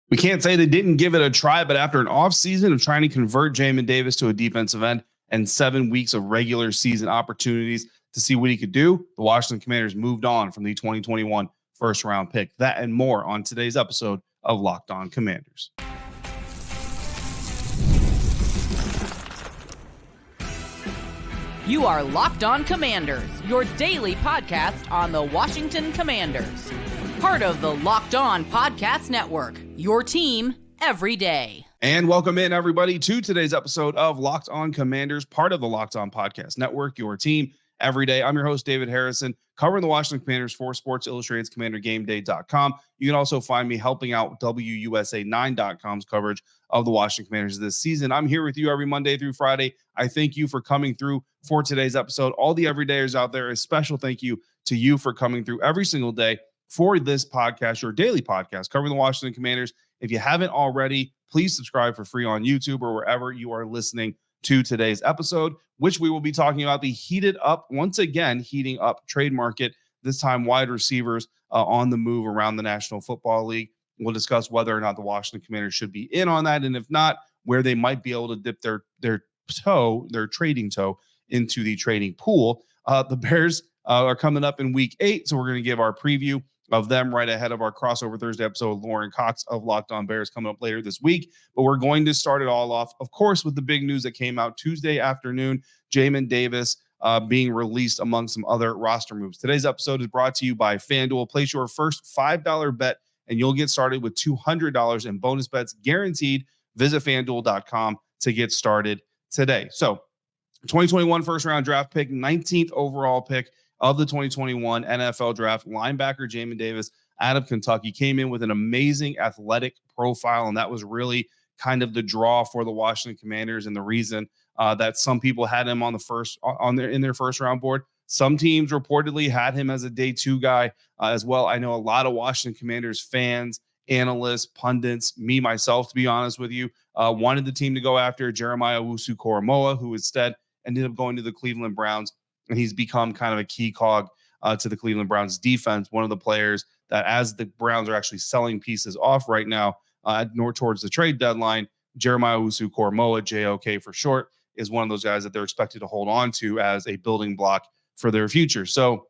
We can't say they didn't give it a try, but after an offseason of trying to convert Jamin Davis to a defensive end and 7 weeks of regular season opportunities to see what he could do, the Washington Commanders moved on from the 2021 first round pick. That and more on today's episode of Locked On Commanders. You are Locked On Commanders, your daily podcast on the Washington Commanders. Part of the Locked On Podcast Network, your team every day. And welcome in, everybody, to today's episode of Locked On Commanders, part of the Locked On Podcast Network, your team every day. I'm your host, David Harrison, covering the Washington Commanders for Sports Illustrated's CommanderGameDay.com. You can also find me helping out WUSA9.com's coverage of the Washington Commanders this season. I'm here with you every Monday through Friday. I thank you for coming through for today's episode. All the everydayers out there, a special thank you to you for coming through every single day for this podcast, your daily podcast covering the Washington Commanders. If you haven't already, please subscribe for free on YouTube or wherever you are listening to today's episode, which we will be talking about the heating up trade market, this time wide receivers on the move around the National Football League. We'll discuss whether or not the Washington Commanders should be in on that, and if not, where they might be able to dip their trading toe into the trading pool. The Bears are coming up in week 8, so we're going to give our preview of them right ahead of our crossover Thursday episode with Lauren Cox of Locked On Bears coming up later this week. But we're going to start it all off, of course, with the big news that came out Tuesday afternoon, Jamin Davis being released among some other roster moves. Today's episode is brought to you by FanDuel. Place your first $5 bet, and you'll get started with $200 in bonus bets guaranteed. Visit FanDuel.com to get started today. So 2021 first-round draft pick, 19th overall pick of the 2021 NFL draft, linebacker Jamin Davis out of Kentucky came in with an amazing athletic profile, and that was really kind of the draw for the Washington Commanders and the reason that some people had him on in their first round board. Some teams reportedly had him as a day 2 guy as well. I know a lot of Washington Commanders fans, analysts, pundits, me myself, to be honest with you, wanted the team to go after Jeremiah Owusu-Koramoah, who instead ended up going to the Cleveland Browns. And he's become kind of a key cog to the Cleveland Browns defense. One of the players that, as the Browns are actually selling pieces off right now, nor towards the trade deadline, Jeremiah Owusu-Koramoah, JOK for short, is one of those guys that they're expected to hold on to as a building block for their future. So,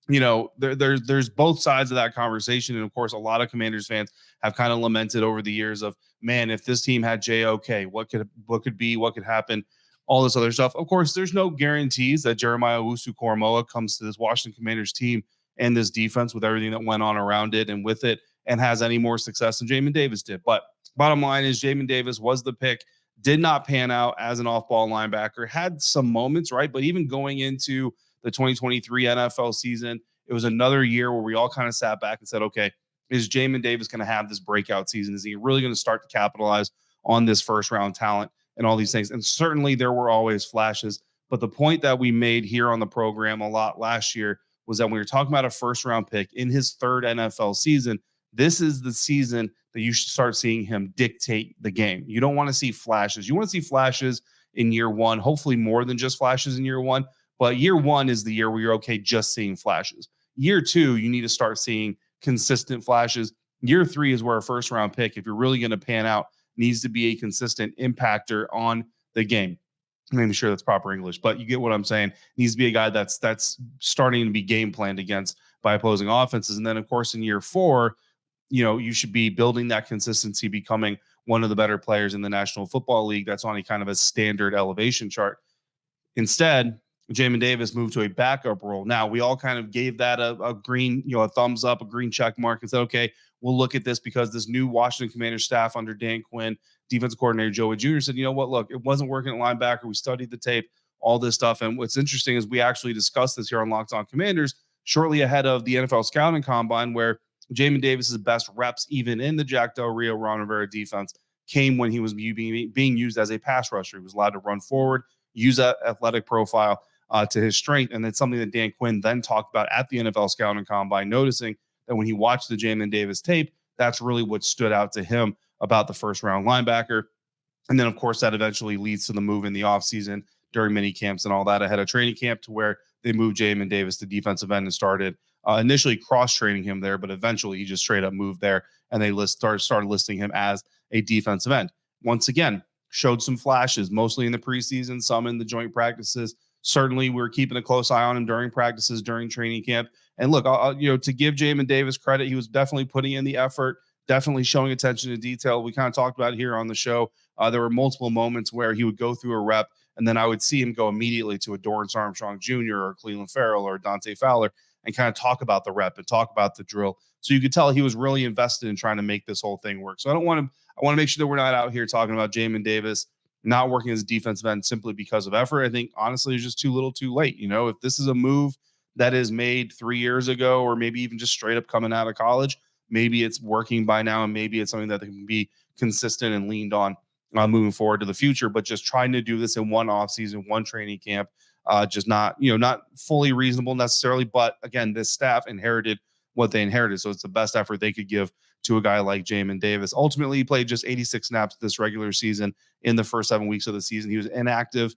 you know, there's both sides of that conversation. And of course, a lot of Commanders fans have kind of lamented over the years of, man, if this team had JOK, what could happen? All this other stuff. Of course, there's no guarantees that Jeremiah Owusu-Koramoah comes to this Washington Commanders team and this defense with everything that went on around it and with it and has any more success than Jamin Davis did. But bottom line is Jamin Davis was the pick, did not pan out as an off-ball linebacker, had some moments, right? But even going into the 2023 NFL season, it was another year where we all kind of sat back and said, okay, is Jamin Davis going to have this breakout season? Is he really going to start to capitalize on this first-round talent? And all these things. And certainly there were always flashes. But the point that we made here on the program a lot last year was that when you're talking about a first round pick in his 3rd NFL season, this is the season that you should start seeing him dictate the game. You don't want to see flashes. You want to see flashes in year 1, hopefully more than just flashes in year 1. But year 1 is the year where you're okay just seeing flashes. Year 2, you need to start seeing consistent flashes. Year 3 is where a first round pick, if you're really going to pan out, needs to be a consistent impactor on the game. I'm not even sure that's proper English, but you get what I'm saying. Needs to be a guy that's starting to be game planned against by opposing offenses. And then, of course, in year 4, you know, you should be building that consistency, becoming one of the better players in the National Football League. That's on a kind of a standard elevation chart. Instead, Jamin Davis moved to a backup role. Now, we all kind of gave that a green, a thumbs up, a green check mark, and said, okay, we'll look at this because this new Washington Commanders staff under Dan Quinn, defensive coordinator Joe Wood Jr. said, you know what, look, it wasn't working at linebacker. We studied the tape, all this stuff. And what's interesting is we actually discussed this here on Locked On Commanders shortly ahead of the NFL Scouting Combine, where Jamin Davis's best reps, even in the Jack Del Rio, Ron Rivera defense, came when he was being used as a pass rusher. He was allowed to run forward, use that athletic profile to his strength. And it's something that Dan Quinn then talked about at the NFL Scouting Combine, noticing that when he watched the Jamin Davis tape, that's really what stood out to him about the first round linebacker. And then, of course, that eventually leads to the move in the offseason during mini camps and all that ahead of training camp, to where they moved Jamin Davis to defensive end and started initially cross-training him there, but eventually he just straight up moved there, and they started listing him as a defensive end. Once again, showed some flashes, mostly in the preseason, some in the joint practices. Certainly, we're keeping a close eye on him during practices, during training camp. And look, to give Jamin Davis credit, he was definitely putting in the effort, definitely showing attention to detail. We kind of talked about it here on the show. There were multiple moments where he would go through a rep, and then I would see him go immediately to a Dorrance Armstrong Jr. or Cleveland Farrell or Dante Fowler and kind of talk about the rep and talk about the drill. So you could tell he was really invested in trying to make this whole thing work. So I want to make sure that we're not out here talking about Jamin Davis not working as a defensive end simply because of effort. I think, honestly, it's just too little too late. If this is a move that is made 3 years ago, or maybe even just straight up coming out of college, maybe it's working by now, and maybe it's something that can be consistent and leaned on moving forward to the future. But just trying to do this in one offseason, one training camp, just not fully reasonable necessarily. But again, this staff inherited what they inherited, so it's the best effort they could give to a guy like Jamin Davis. Ultimately, he played just 86 snaps this regular season in the first 7 weeks of the season. He was inactive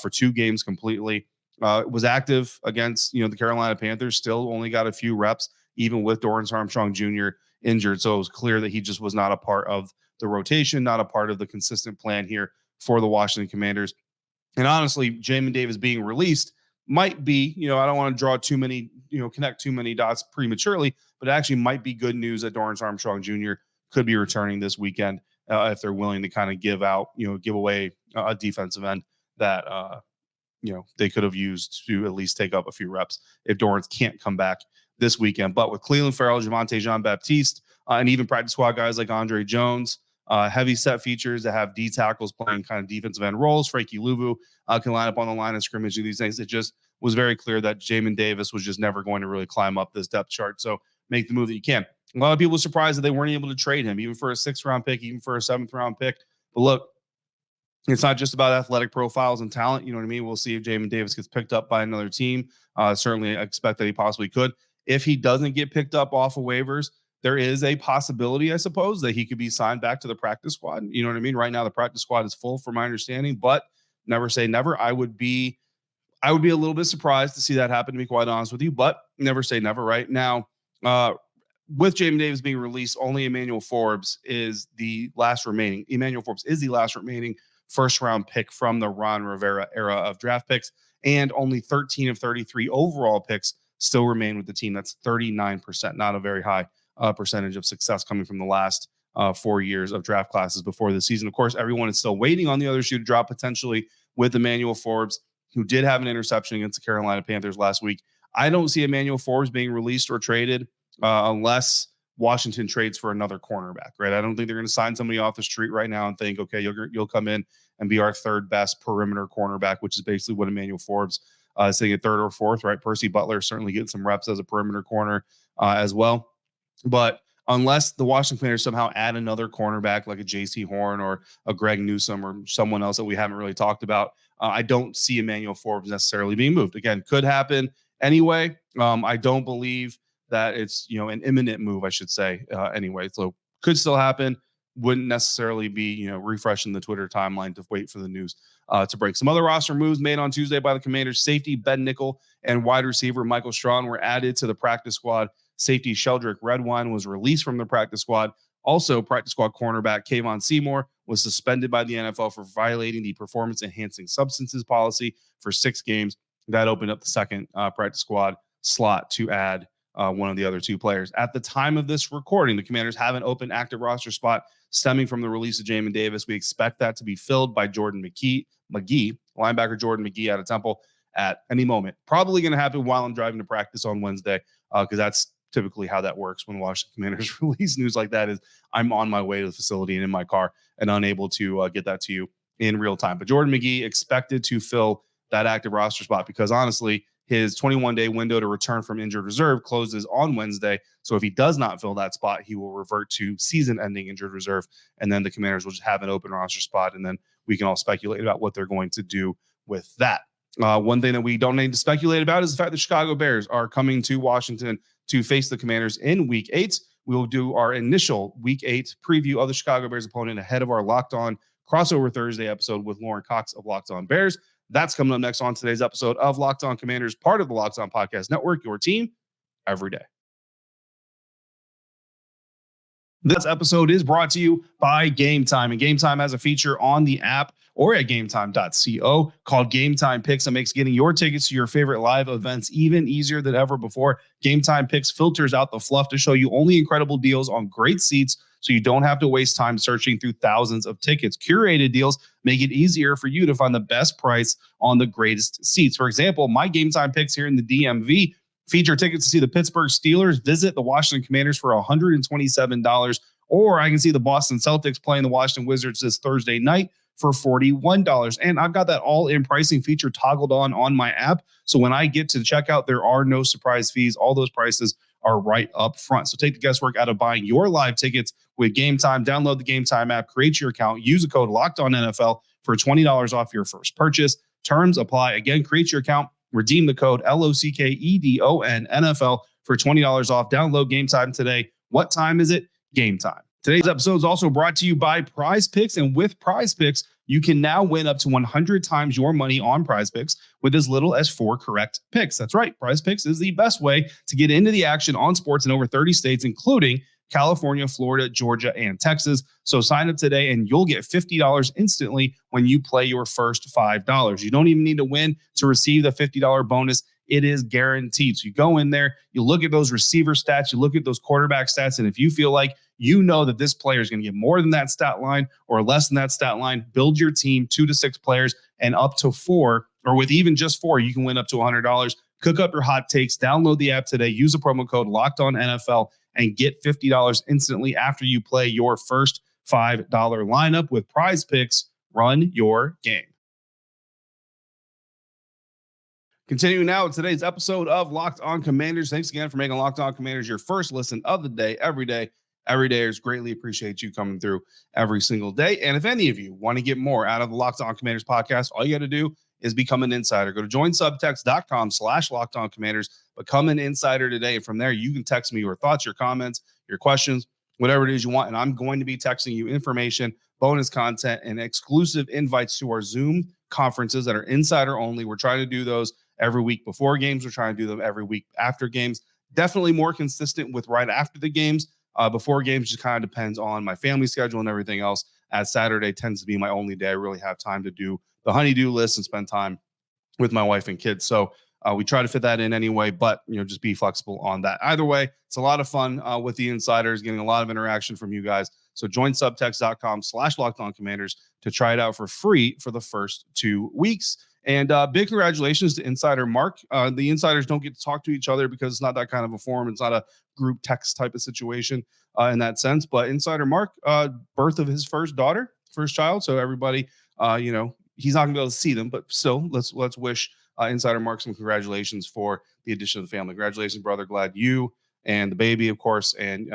for 2 games completely. Was active against the Carolina Panthers, still only got a few reps, even with Dorrance Armstrong Jr. injured. So it was clear that he just was not a part of the rotation, not a part of the consistent plan here for the Washington Commanders. And honestly, Jamin Davis being released might be, I don't want to draw too many, connect too many dots prematurely, but it actually might be good news that Dorrance Armstrong Jr. could be returning this weekend if they're willing to kind of give away a defensive end that, they could have used to at least take up a few reps if Dorrance can't come back this weekend. But with Cleveland Farrell, Javonte Jean-Baptiste, and even practice squad guys like Andre Jones, heavy set features that have D tackles playing kind of defensive end roles. Frankie Louvu can line up on the line of scrimmage and these things. It just was very clear that Jamin Davis was just never going to really climb up this depth chart. So make the move that you can. A lot of people were surprised that they weren't able to trade him, even for a 6th-round pick, even for a 7th-round pick. But look, it's not just about athletic profiles and talent. You know what I mean? We'll see if Jamin Davis gets picked up by another team. Certainly expect that he possibly could. If he doesn't get picked up off of waivers, there is a possibility, I suppose, that he could be signed back to the practice squad. You know what I mean? Right now, the practice squad is full, from my understanding, but never say never. I would be a little bit surprised to see that happen, to be quite honest with you, but never say never. Right now, with Jamin Davis being released, only Emmanuel Forbes is the last remaining. Emmanuel Forbes is the last remaining first-round pick from the Ron Rivera era of draft picks, and only 13 of 33 overall picks still remain with the team. That's 39%, not a very high percentage of success coming from the last 4 years of draft classes before the season. Of course, everyone is still waiting on the other shoe to drop, potentially with Emmanuel Forbes, who did have an interception against the Carolina Panthers last week. I don't see Emmanuel Forbes being released or traded unless Washington trades for another cornerback, right? I don't think they're going to sign somebody off the street right now and think, okay, you'll come in and be our 3rd best perimeter cornerback, which is basically what Emmanuel Forbes is saying at 3rd or 4th, right? Percy Butler certainly getting some reps as a perimeter corner as well. But unless the Washington Commanders somehow add another cornerback like a J.C. Horn or a Greg Newsome or someone else that we haven't really talked about, I don't see Emmanuel Forbes necessarily being moved. Again, could happen anyway. I don't believe that it's an imminent move, I should say, anyway. So could still happen. Wouldn't necessarily be refreshing the Twitter timeline to wait for the news to break. Some other roster moves made on Tuesday by the Commanders. Safety Ben Nikkel and wide receiver Michael Strachan were added to the practice squad. Safety Sheldrick Redwine was released from the practice squad. Also, practice squad cornerback Kayvon Seymour was suspended by the NFL for violating the performance-enhancing substances policy for 6 games. That opened up the second practice squad slot to add one of the other 2 players. At the time of this recording, the Commanders have an open active roster spot stemming from the release of Jamin Davis. We expect that to be filled by Jordan McGee, linebacker Jordan McGee out of Temple at any moment. Probably going to happen while I'm driving to practice on Wednesday because that's typically how that works when Washington Commanders release news like that. Is I'm on my way to the facility and in my car and unable to get that to you in real time. But Jordan McGee expected to fill that active roster spot because honestly, his 21-day window to return from injured reserve closes on Wednesday. So if he does not fill that spot, he will revert to season-ending injured reserve, and then the Commanders will just have an open roster spot, and then we can all speculate about what they're going to do with that. One thing that we don't need to speculate about is the fact that Chicago Bears are coming to Washington to face the Commanders in Week 8. We will do our initial Week 8 preview of the Chicago Bears opponent ahead of our Locked On Crossover Thursday episode with Lauren Cox of Locked On Bears. That's coming up next on today's episode of Locked On Commanders, part of the Locked On Podcast Network, your team every day. This episode is brought to you by Game Time, and Game Time has a feature on the app or at gametime.co called Game Time Picks that makes getting your tickets to your favorite live events even easier than ever before. Game Time Picks filters out the fluff to show you only incredible deals on great seats, so you don't have to waste time searching through thousands of tickets. Curated deals make it easier for you to find the best price on the greatest seats. For example, my Game Time Picks here in the DMV feature tickets to see the Pittsburgh Steelers visit the Washington Commanders for $127, or I can see the Boston Celtics playing the Washington Wizards this Thursday night for $41. And I've got that all-in pricing feature toggled on my app. So when I get to checkout, there are no surprise fees. All those prices are right up front. So take the guesswork out of buying your live tickets with Game Time. Download the Game Time app, create your account, use the code LOCKEDONNFL for $20 off your first purchase. Terms apply. Again, create your account, redeem the code LOCKEDONNFL for $20 off. Download Game Time today. What time is it? Game Time. Today's episode is also brought to you by Prize Picks, and with Prize Picks, you can now win up to 100 times your money on Prize Picks with as little as 4 correct picks. That's right. Prize Picks is the best way to get into the action on sports in over 30 states, including California, Florida, Georgia, and Texas. So sign up today and you'll get $50 instantly when you play your first $5. You don't even need to win to receive the $50 bonus. It is guaranteed. So you go in there, you look at those receiver stats, you look at those quarterback stats, and if you feel like you know that this player is going to get more than that stat line or less than that stat line, build your team 2 to 6 players and up to 4, or with even just 4, you can win up to $100. Cook up your hot takes, download the app today, use the promo code LOCKEDONNFL, and get $50 instantly after you play your first $5 lineup with Prize Picks. Run your game. Continuing now with today's episode of Locked On Commanders. Thanks again for making Locked On Commanders your first listen of the day, every day. Every dayers greatly appreciate you coming through every single day. And if any of you want to get more out of the Locked On Commanders podcast, all you got to do is become an insider. Go to joinsubtext.com/LockedOnCommanders. Become an insider today. And from there, you can text me your thoughts, your comments, your questions, whatever it is you want. And I'm going to be texting you information, bonus content, and exclusive invites to our Zoom conferences that are insider only. We're trying to do those every week before games. We're trying to do them every week after games. Definitely more consistent with right after the games. Before games just kind of depends on my family schedule and everything else, as Saturday tends to be my only day I really have time to do the honey-do list and spend time with my wife and kids. So we try to fit that in anyway, but just be flexible on that. Either way, it's a lot of fun with the insiders, getting a lot of interaction from you guys. So join subtext.com/LockedOnCommanders to try it out for free for the first 2 weeks. And big congratulations to Insider Mark. The insiders don't get to talk to each other because it's not that kind of a forum. It's not a group text type of situation in that sense. But Insider Mark, birth of his first child. So everybody, he's not going to be able to see them, but still, let's wish Insider Mark some congratulations for the addition of the family. Congratulations, brother. Glad you and the baby, of course, and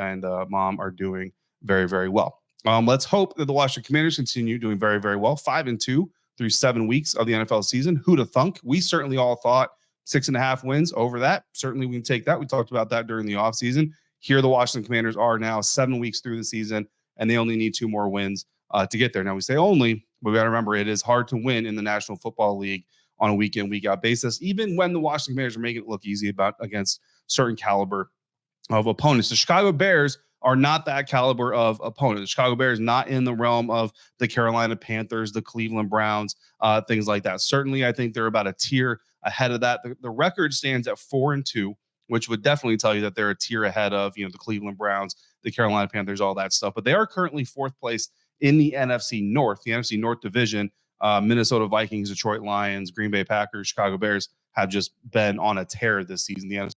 mom are doing very, very well. Let's hope that the Washington Commanders continue doing very, very well. 5-2 through 7 weeks of the NFL season. Who'd have thunk? We certainly all thought 6.5 wins over that. Certainly we can take that. We talked about that during the offseason. Here the Washington Commanders are now 7 weeks through the season, and they only need 2 more wins to get there. Now we say only, but we got to remember it is hard to win in the National Football League on a week-in, week-out basis, even when the Washington Commanders are making it look easy against certain caliber of opponents. The Chicago Bears are not that caliber of opponent. The Chicago Bears not in the realm of the Carolina Panthers, the Cleveland Browns, things like that. Certainly, I think they're about a tier ahead of that. The record stands at 4-2, which would definitely tell you that they're a tier ahead of the Cleveland Browns, the Carolina Panthers, all that stuff. But they are currently 4th place in the NFC North, the NFC North division. Minnesota Vikings, Detroit Lions, Green Bay Packers, Chicago Bears have just been on a tear this season. The NFC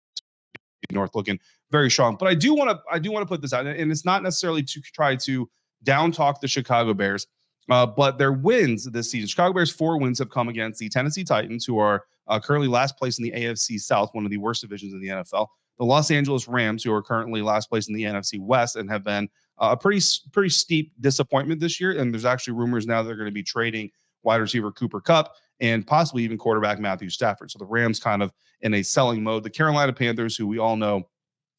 North looking very strong. But I do want to put this out, and it's not necessarily to try to down talk the Chicago Bears, but their wins this season. Chicago Bears 4 wins have come against the Tennessee Titans, who are currently last place in the AFC South, one of the worst divisions in the NFL. The Los Angeles Rams, who are currently last place in the NFC West and have been a pretty steep disappointment this year. And there's actually rumors now they're going to be trading wide receiver Cooper Kupp and possibly even quarterback Matthew Stafford. So the Rams kind of in a selling mode. The Carolina Panthers, who we all know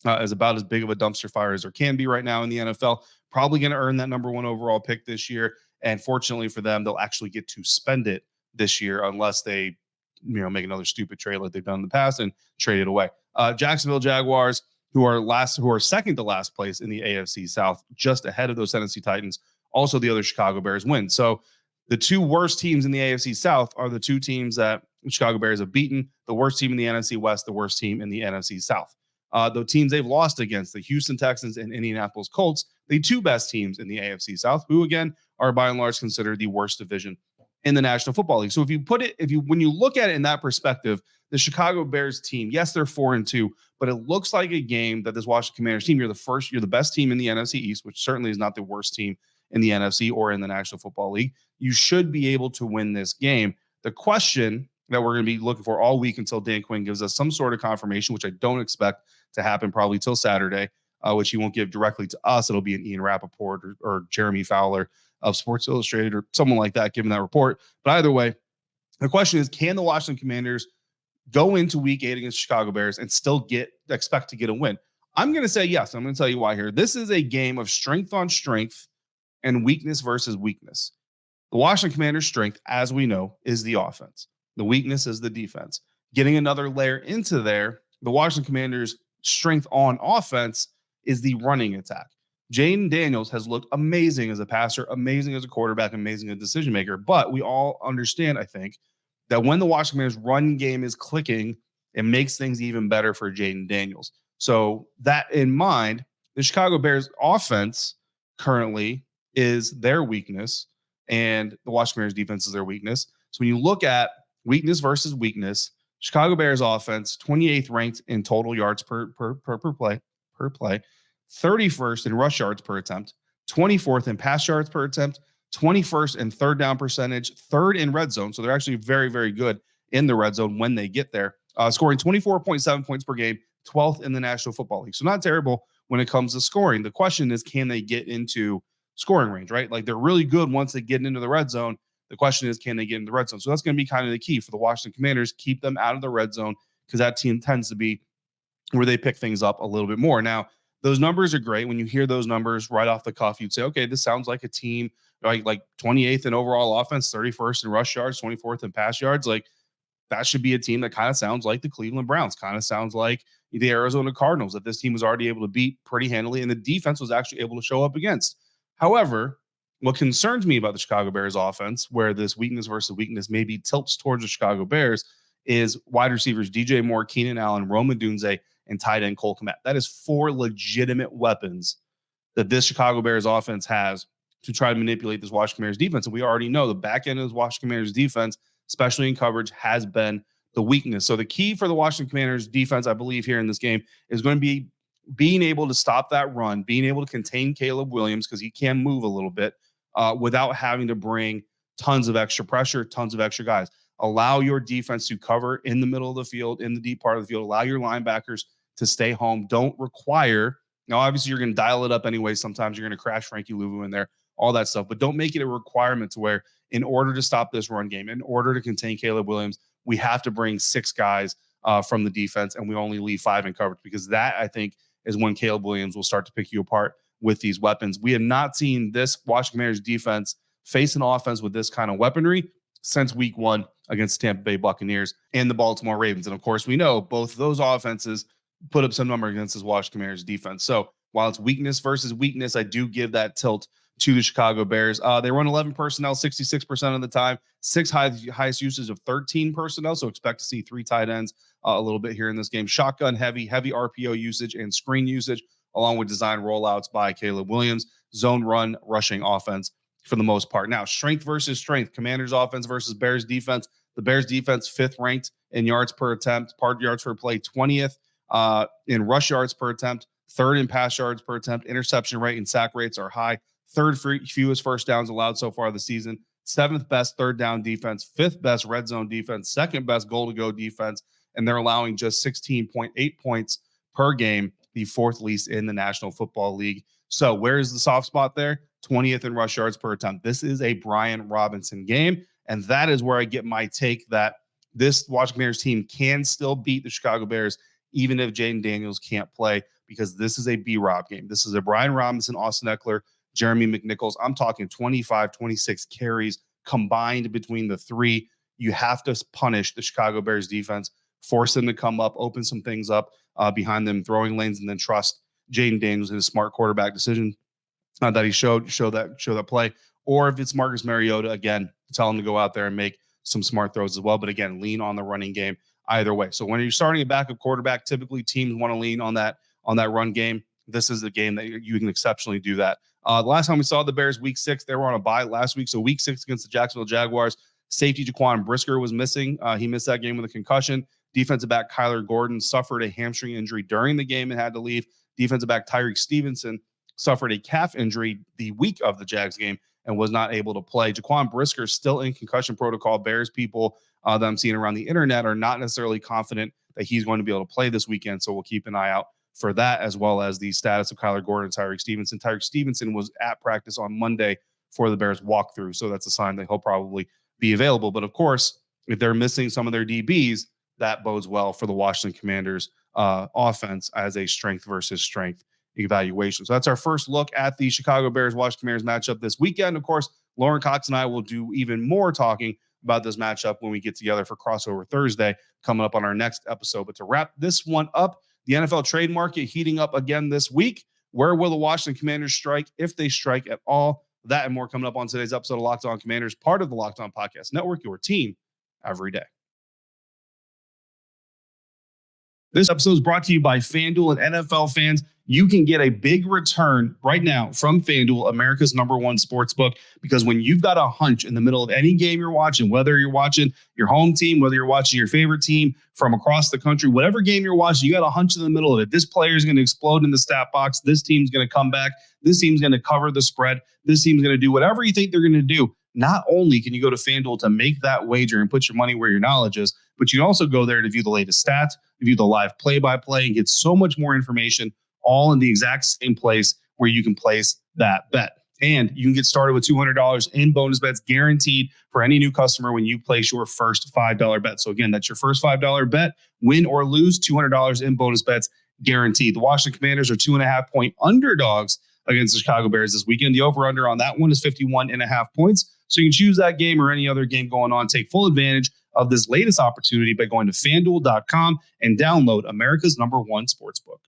is about as big of a dumpster fire as there can be right now in the NFL, probably going to earn that number 1 overall pick this year. And fortunately for them, they'll actually get to spend it this year unless they make another stupid trade like they've done in the past and trade it away. Jacksonville Jaguars, who are second to last place in the AFC South, just ahead of those Tennessee Titans. Also, the other Chicago Bears win. So the two worst teams in the AFC South are the two teams that the Chicago Bears have beaten. The worst team in the NFC West, the worst team in the NFC South. The teams they've lost against, the Houston Texans and Indianapolis Colts, the two best teams in the AFC South, who again are by and large considered the worst division in the National Football League. So when you look at it in that perspective, the Chicago Bears team, yes, they're 4-2, but it looks like a game that this Washington Commanders team, you're the best team in the NFC East, which certainly is not the worst team in the NFC or in the National Football League. You should be able to win this game. The question that we're going to be looking for all week until Dan Quinn gives us some sort of confirmation, which I don't expect to happen probably till Saturday, which he won't give directly to us. It'll be an Ian Rappaport or Jeremy Fowler of Sports Illustrated or someone like that giving that report. But either way, the question is, can the Washington Commanders go into week 8 against Chicago Bears and still expect to get a win? I'm going to say yes. I'm going to tell you why here. This is a game of strength on strength and weakness versus weakness. The Washington Commanders' strength, as we know, is the offense. The weakness is the defense. Getting another layer into there, the Washington Commanders' strength on offense is the running attack. Jaden Daniels has looked amazing as a passer, amazing as a quarterback, amazing as a decision maker. But we all understand, I think, that when the Washington Commanders' run game is clicking, it makes things even better for Jaden Daniels. So that in mind, the Chicago Bears offense currently is their weakness, and the Washington Bears defense is their weakness. So when you look at weakness versus weakness, Chicago Bears offense, 28th ranked in total yards per play, 31st in rush yards per attempt, 24th in pass yards per attempt, 21st in third down percentage, third in red zone. So they're actually very, very good in the red zone when they get there, scoring 24.7 points per game, 12th in the National Football League. So not terrible when it comes to scoring. The question is, can they get into scoring range, right? Like, they're really good once they get into the red zone. The question is, can they get in the red zone? So that's going to be kind of the key for the Washington Commanders. Keep them out of the red zone, because that team tends to be where they pick things up a little bit more. Now, those numbers are great. When you hear those numbers right off the cuff, you'd say, okay, this sounds like a team like 28th in overall offense, 31st in rush yards, 24th in pass yards. Like, that should be a team that kind of sounds like the Cleveland Browns, kind of sounds like the Arizona Cardinals, that this team was already able to beat pretty handily, and the defense was actually able to show up against. However, what concerns me about the Chicago Bears offense, where this weakness versus weakness maybe tilts towards the Chicago Bears, is wide receivers DJ Moore, Keenan Allen, Rome Odunze, and tight end Cole Kmet. That is 4 legitimate weapons that this Chicago Bears offense has to try to manipulate this Washington Commanders defense. And we already know the back end of this Washington Commanders defense, especially in coverage, has been the weakness. So the key for the Washington Commanders defense, I believe, here in this game is going to be being able to stop that run, being able to contain Caleb Williams, because he can move a little bit, without having to bring tons of extra pressure, tons of extra guys. Allow your defense to cover in the middle of the field, in the deep part of the field. Allow your linebackers to stay home. Don't require, now obviously you're going to dial it up anyway. Sometimes you're going to crash Frankie Louvu in there, all that stuff, but don't make it a requirement to where, in order to stop this run game, in order to contain Caleb Williams, we have to bring 6 guys from the defense, and we only leave 5 in coverage, because that, I think, is when Caleb Williams will start to pick you apart with these weapons. We have not seen this Washington Commanders defense face an offense with this kind of weaponry since week 1 against the Tampa Bay Buccaneers and the Baltimore Ravens. And of course, we know both of those offenses put up some number against this Washington Commanders defense. So while it's weakness versus weakness, I do give that tilt to the Chicago Bears. They run 11 personnel 66% of the time, 6 highest usage of 13 personnel. So expect to see 3 tight ends a little bit here in this game. Shotgun heavy RPO usage and screen usage, along with design rollouts by Caleb Williams. Zone run rushing offense for the most part. Now, strength versus strength. Commanders offense versus Bears defense. The Bears defense 5th ranked in yards per attempt, yards per play, 20th in rush yards per attempt, 3rd in pass yards per attempt. Interception rate and sack rates are high. 3rd fewest first downs allowed so far this season. 7th best third down defense. 5th best red zone defense. 2nd best goal to go defense. And they're allowing just 16.8 points per game, the 4th least in the National Football League. So where is the soft spot there? 20th in rush yards per attempt. This is a Brian Robinson game, and that is where I get my take that this Washington Commanders team can still beat the Chicago Bears, even if Jaden Daniels can't play, because this is a B-Rob game. This is a Brian Robinson, Austin Eckler, Jeremy McNichols. I'm talking 25, 26 carries combined between the 3. You have to punish the Chicago Bears defense force them to come up, open some things up behind them, throwing lanes, and then trust Jaden Daniels in his smart quarterback decision that he showed that play. Or if it's Marcus Mariota, again, tell him to go out there and make some smart throws as well. But again, lean on the running game either way. So when you're starting a backup quarterback, typically teams want to lean on that run game. This is the game that you can exceptionally do that. The last time we saw the Bears, week 6, they were on a bye last week. So week 6 against the Jacksonville Jaguars, safety Jaquan Brisker was missing. He missed that game with a concussion. Defensive back Kyler Gordon suffered a hamstring injury during the game and had to leave. Defensive back Tyreek Stevenson suffered a calf injury the week of the Jags game and was not able to play. Jaquan Brisker still in concussion protocol. Bears people that I'm seeing around the internet are not necessarily confident that he's going to be able to play this weekend. So we'll keep an eye out for that, as well as the status of Kyler Gordon and Tyreek Stevenson. Tyreek Stevenson was at practice on Monday for the Bears walkthrough. So that's a sign that he'll probably be available. But of course, if they're missing some of their DBs, that bodes well for the Washington Commanders offense as a strength versus strength evaluation. So that's our first look at the Chicago Bears Washington Commanders matchup this weekend. Of course, Lauren Cox and I will do even more talking about this matchup when we get together for Crossover Thursday coming up on our next episode. But to wrap this one up, the NFL trade market heating up again this week. Where will the Washington Commanders strike, if they strike at all? That and more coming up on today's episode of Locked On Commanders, part of the Locked On Podcast Network, your team every day. This episode is brought to you by FanDuel, and NFL fans, you can get a big return right now from FanDuel, America's #1 sportsbook, because when you've got a hunch in the middle of any game you're watching, whether you're watching your home team, whether you're watching your favorite team from across the country, whatever game you're watching, you got a hunch in the middle of it. This player is going to explode in the stat box. This team's going to come back. This team's going to cover the spread. This team's going to do whatever you think they're going to do. Not only can you go to FanDuel to make that wager and put your money where your knowledge is, but you can also go there to view the latest stats, to view the live play-by-play, and get so much more information all in the exact same place where you can place that bet. And you can get started with $200 in bonus bets guaranteed for any new customer when you place your first $5 bet. So again, that's your first $5 bet, win or lose, $200 in bonus bets guaranteed. The Washington Commanders are 2.5-point underdogs against the Chicago Bears this weekend. The over-under on that one is 51.5 points. So you can choose that game or any other game going on. Take full advantage of this latest opportunity by going to FanDuel.com and download America's #1 sportsbook.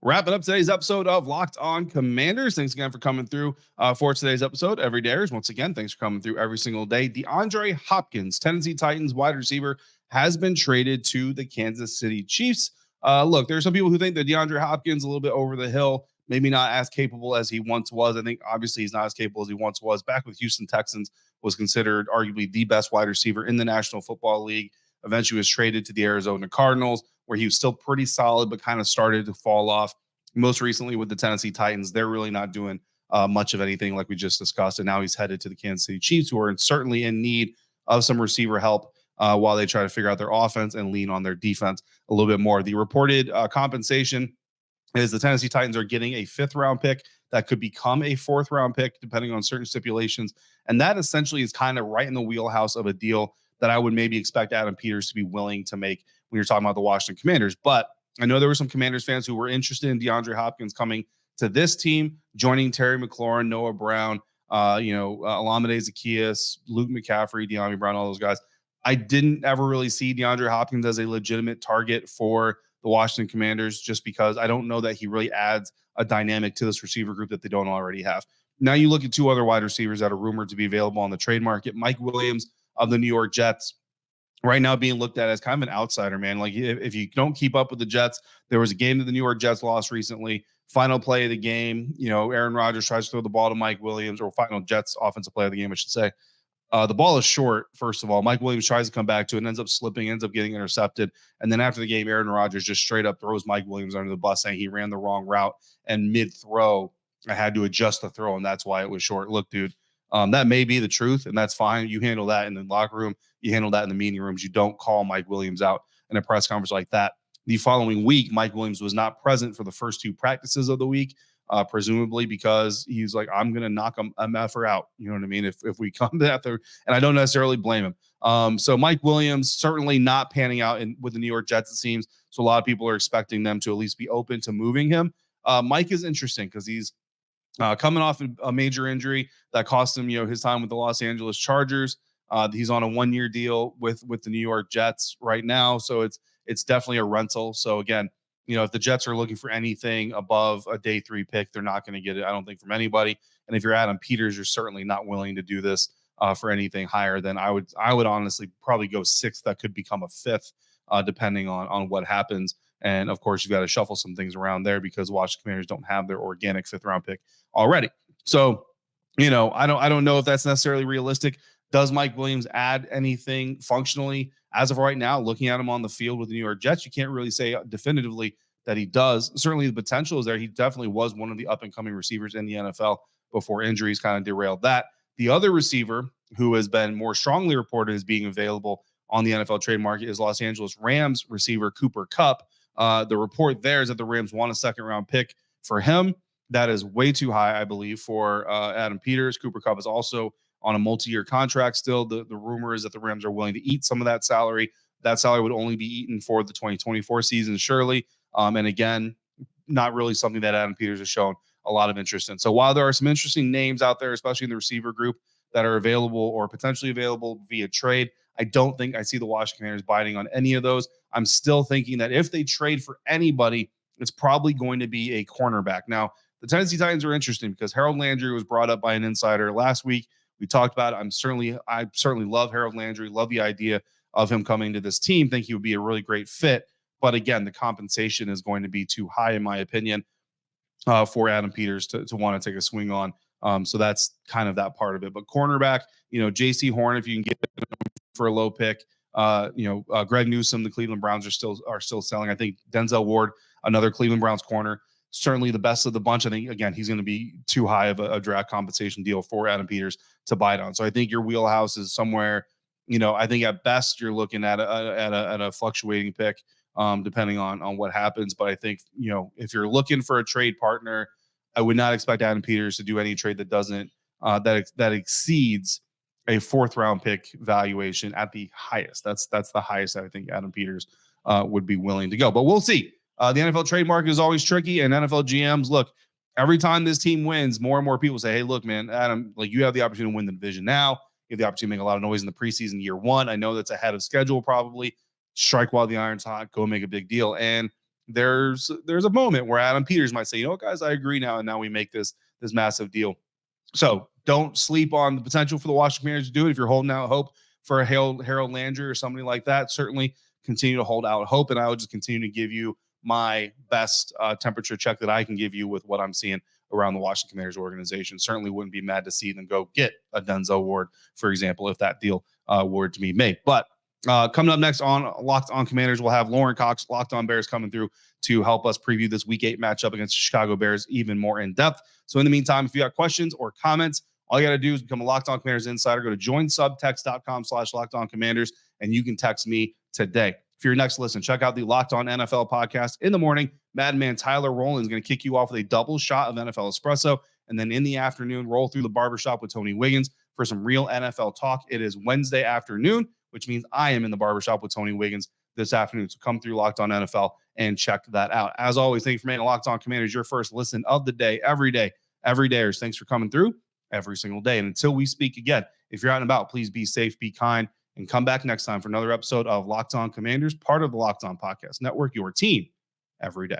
Wrapping up today's episode of Locked On Commanders. Thanks again for coming through for today's episode. Everydayers, once again, thanks for coming through every single day. DeAndre Hopkins, Tennessee Titans wide receiver, has been traded to the Kansas City Chiefs. Look, there are some people who think that DeAndre Hopkins a little bit over the hill, maybe not as capable as he once was. I think obviously he's not as capable as he once was. Back with Houston Texans, was considered arguably the best wide receiver in the National Football League. Eventually was traded to the Arizona Cardinals, where he was still pretty solid, but kind of started to fall off. Most recently with the Tennessee Titans, they're really not doing much of anything like we just discussed. And now he's headed to the Kansas City Chiefs, who are certainly in need of some receiver help while they try to figure out their offense and lean on their defense a little bit more. The reported compensation is the Tennessee Titans are getting a 5th-round pick that could become a 4th-round pick, depending on certain stipulations. And that essentially is kind of right in the wheelhouse of a deal that I would maybe expect Adam Peters to be willing to make when you're talking about the Washington Commanders. But I know there were some Commanders fans who were interested in DeAndre Hopkins coming to this team, joining Terry McLaurin, Noah Brown, Olamide Zaccheaus, Luke McCaffrey, De'Ami Brown, all those guys. I didn't ever really see DeAndre Hopkins as a legitimate target for the Washington Commanders, just because I don't know that he really adds a dynamic to this receiver group that they don't already have. Now you look at 2 other wide receivers that are rumored to be available on the trade market. Mike Williams of the New York Jets, right now being looked at as kind of an outsider, man. Like if you don't keep up with the Jets, there was a game that the New York Jets lost recently. Final play of the game, Aaron Rodgers tries to throw the ball to Mike Williams, or final Jets offensive play of the game, I should say. The ball is short, first of all. Mike Williams tries to come back to it and ends up slipping, ends up getting intercepted. And then after the game, Aaron Rodgers just straight up throws Mike Williams under the bus, saying he ran the wrong route. And mid-throw, I had to adjust the throw, and that's why it was short. Look, dude, that may be the truth, and that's fine. You handle that in the locker room. You handle that in the meeting rooms. You don't call Mike Williams out in a press conference like that. The following week, Mike Williams was not present for the first 2 practices of the week, presumably because he's like, I'm going to knock him effer out. You know what I mean? If we come to that, and I don't necessarily blame him. So Mike Williams certainly not panning out with the New York Jets, it seems. So a lot of people are expecting them to at least be open to moving him. Mike is interesting because he's coming off a major injury that cost him, his time with the Los Angeles Chargers. He's on a 1-year deal with the New York Jets right now, so it's definitely a rental. So again, if the Jets are looking for anything above a day 3 pick, they're not going to get it, I don't think, from anybody. And if you're Adam Peters, you're certainly not willing to do this for anything higher than I would honestly probably go 6th. That could become a 5th, depending on what happens. And of course, you've got to shuffle some things around there because Washington Commanders don't have their organic 5th round pick already. So, I don't know if that's necessarily realistic. Does Mike Williams add anything functionally? As of right now, looking at him on the field with the New York Jets, you can't really say definitively that he does. Certainly the potential is there. He definitely was one of the up-and-coming receivers in the NFL before injuries kind of derailed that. The other receiver who has been more strongly reported as being available on the NFL trade market is Los Angeles Rams receiver Cooper Kupp. The report there is that the Rams want a 2nd-round pick for him. That is way too high, I believe, for Adam Peters. Cooper Kupp is also on a multi-year contract still. The rumor is that the Rams are willing to eat some of that salary. That salary would only be eaten for the 2024 season, surely. And again, not really something that Adam Peters has shown a lot of interest in. So while there are some interesting names out there, especially in the receiver group, that are available or potentially available via trade, I don't think I see the Washington Commanders biting on any of those. I'm still thinking that if they trade for anybody, it's probably going to be a cornerback. Now, the Tennessee Titans are interesting because Harold Landry was brought up by an insider last week. We talked about it. I certainly love Harold Landry, love the idea of him coming to this team, think he would be a really great fit. But again, the compensation is going to be too high, in my opinion, for Adam Peters to want to take a swing on. So that's kind of that part of it. But cornerback, J.C. Horn, if you can get him for a low pick, Greg Newsome, the Cleveland Browns are still selling. I think Denzel Ward, another Cleveland Browns corner, certainly the best of the bunch. I think, again, he's going to be too high of a draft compensation deal for Adam Peters to bite on. So I think your wheelhouse is somewhere, I think at best you're looking at a fluctuating pick, depending on what happens. But I think, if you're looking for a trade partner, I would not expect Adam Peters to do any trade that doesn't, that exceeds a 4th round pick valuation at the highest. That's the highest I think Adam Peters would be willing to go. But we'll see. The NFL trade market is always tricky, and NFL GMs, look, every time this team wins, more and more people say, hey, look, man, Adam, you have the opportunity to win the division now. You have the opportunity to make a lot of noise in the preseason year 1. I know that's ahead of schedule probably. Strike while the iron's hot, go make a big deal. And there's a moment where Adam Peters might say, guys, I agree now, and now we make this massive deal. So don't sleep on the potential for the Washington Commanders to do it. If you're holding out hope for a Harold Landry or somebody like that, certainly continue to hold out hope, and I will just continue to give you my best temperature check that I can give you with what I'm seeing around the Washington Commanders organization. Certainly wouldn't be mad to see them go get a Denzel Ward, for example, if that deal were to be made. But coming up next on Locked On Commanders, we'll have Lauren Cox, Locked On Bears, coming through to help us preview this Week 8 matchup against the Chicago Bears even more in depth. So in the meantime, if you got questions or comments, all you got to do is become a Locked On Commanders insider. Go to joinsubtext.com/LockedOnCommanders, and you can text me today. For your next listen, check out the Locked On NFL podcast in the morning. Madman Tyler Rowland is going to kick you off with a double shot of NFL espresso. And then in the afternoon, roll through the barbershop with Tony Wiggins for some real NFL talk. It is Wednesday afternoon, which means I am in the barbershop with Tony Wiggins this afternoon. So come through Locked On NFL and check that out. As always, thank you for making Locked On Commanders your first listen of the day, every day. Everydayers, thanks for coming through every single day. And until we speak again, if you're out and about, please be safe, be kind, and come back next time for another episode of Locked On Commanders, part of the Locked On Podcast Network, your team every day.